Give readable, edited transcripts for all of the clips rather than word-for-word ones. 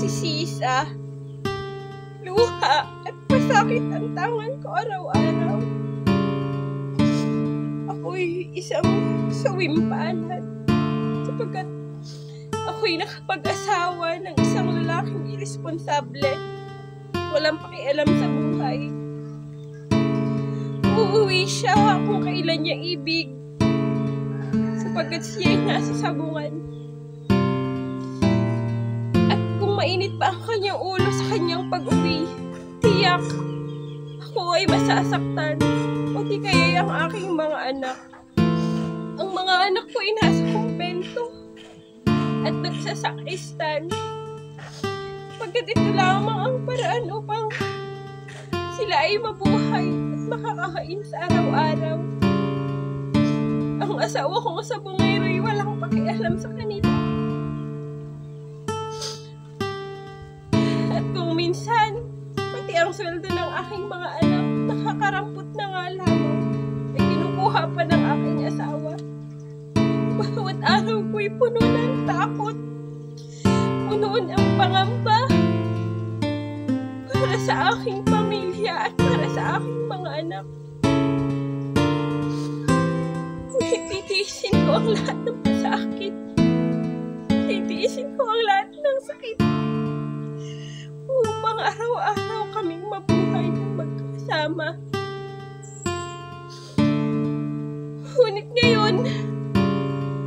si Sisa. Luha at pasakit ang tangan ko araw-araw. Ako'y isang sawimpanan sapagkat ako'y nakapag-asawa ng isang lalaking irresponsable. Walang pakialam sa buhay. Uuwi siya kung kailan niya ibig sapagkat siya'y nasa sabungan. At kung mainit pa ang kanyang ulo sa kanyang pag-uwi, tiyak ako ay masasaktan. O di kaya ang aking mga anak. Ang mga anak ko ay nasa kumpento at nagsasakristan. Sapagkat ito lamang ang paraan upang sila ay mabuhay at makakain sa araw-araw. Ang asawa kong sabungero ay walang pakialam sa kanila. At kung minsan, pati ang sweldo ng aking mga anak, nakakarampot na nga lamang, ay kinukuha pa ng aking asawa. Bawat araw ko'y puno ng takot, puno ng pangamba para sa aking pamilya at para sa aking mga anak. Titiisin ko ang lahat ng pasakit. Titiisin ko ang lahat ng sakit upang araw-araw kaming mabuhay ng magkasama. Ngunit ngayon,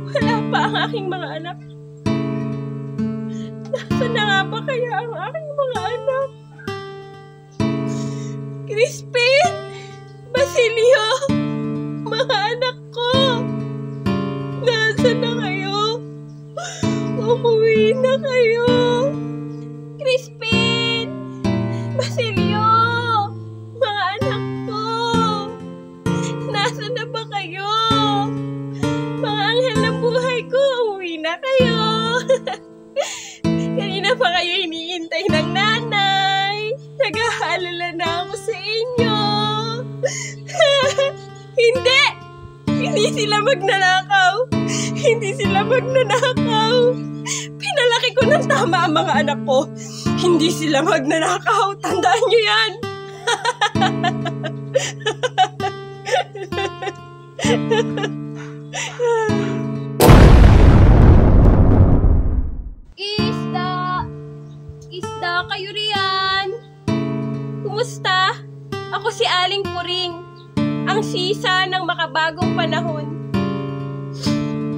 wala pa ang aking mga anak. Nasaan na nga ba kaya ang aking mga anak? Crispin! Basilio! Mga anak ko! Nasaan na kayo? Umuwi na kayo! Crispin! Basilio! Mga anak ko! Nasaan na ba kayo? Mga anghel ng buhay ko, umuwi na kayo! Kanina pa kayo iniintay ng nanay. Nag-aalala na ako sa inyo. Hindi! Hindi sila magnanakaw. Hindi sila magnanakaw. Pinalaki ko ng tama ang mga anak ko. Hindi sila magnanakaw. Tandaan niyo yan. Isda, kayo riyan. Kumusta? Ako si Aling Puring, ang sisa ng makabagong panahon.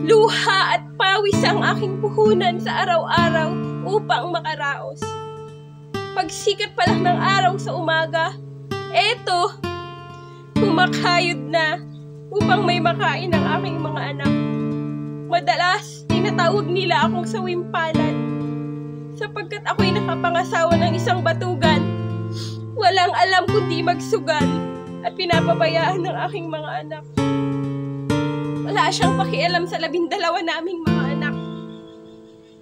Luha at pawis ang aking puhunan sa araw-araw upang makaraos. Pagsikat pa lang ng araw sa umaga, eto, kumakayod na upang may makain ang aking mga anak. Madalas, tinatawag nila akong sawimpalan sapagkat ako'y nakapangasawa ng isang batugan. Walang alam kundi magsugal at pinapabayaan ng aking mga anak. Wala siyang pakialam sa 12 naming mga anak.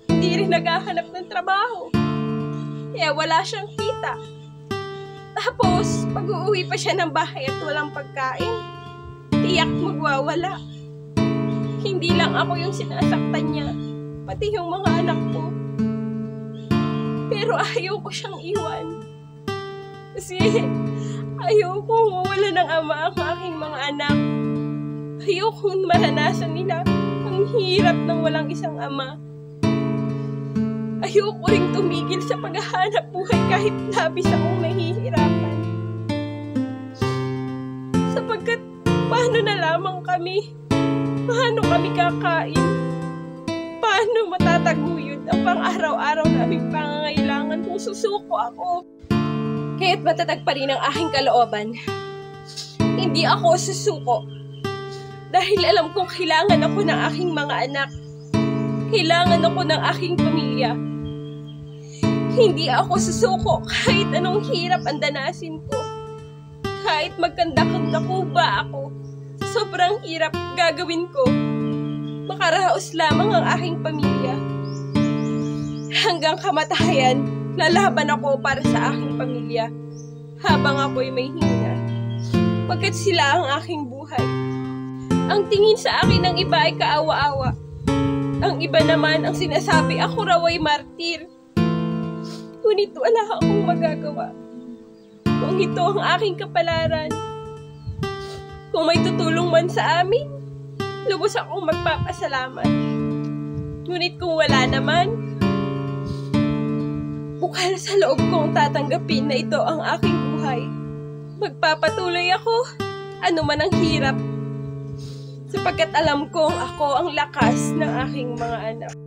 Hindi rin naghahanap ng trabaho. Kaya wala siyang kita. Tapos, pag-uuwi pa siya ng bahay at walang pagkain, tiyak magwawala. Hindi lang ako yung sinasaktan niya, pati yung mga anak ko. Pero ayaw ko siyang iwan. Kasi ayaw kong mawala ng ama ang aking mga anak. Ayaw kong maranasan nila ang hirap ng walang isang ama. Ayaw ko ring tumigil sa paghahanap buhay kahit labis akong nahihirapan. Sapagkat paano na lamang kami? Paano kami kakain? Paano matataguyod ang pang-araw-araw naming pangangailangan kung susuko ako? Kaya't matatag pa rin ang aking kalooban. Hindi ako susuko. Dahil alam kong kailangan ako ng aking mga anak. Kailangan ako ng aking pamilya. Hindi ako susuko kahit anong hirap ang danasin ko. Kahit magkandakag-dakuba ako, sa sobrang hirap gagawin ko. Makaraos lamang ang aking pamilya. Hanggang kamatayan, lalaban ako para sa aking pamilya. Habang ako'y may hina. Pagkat sila ang aking buhay. Ang tingin sa akin ng iba ay kaawa-awa. Ang iba naman ang sinasabi ako raw ay martir. Ngunit wala akong magagawa. Kung ito ang aking kapalaran, kung may tutulong man sa amin, lubos akong magpapasalamat. Ngunit kung wala naman, bukal sa loob kong tatanggapin na ito ang aking buhay. Magpapatuloy ako, ano man ang hirap, sapagkat alam kong ako ang lakas ng aking mga anak.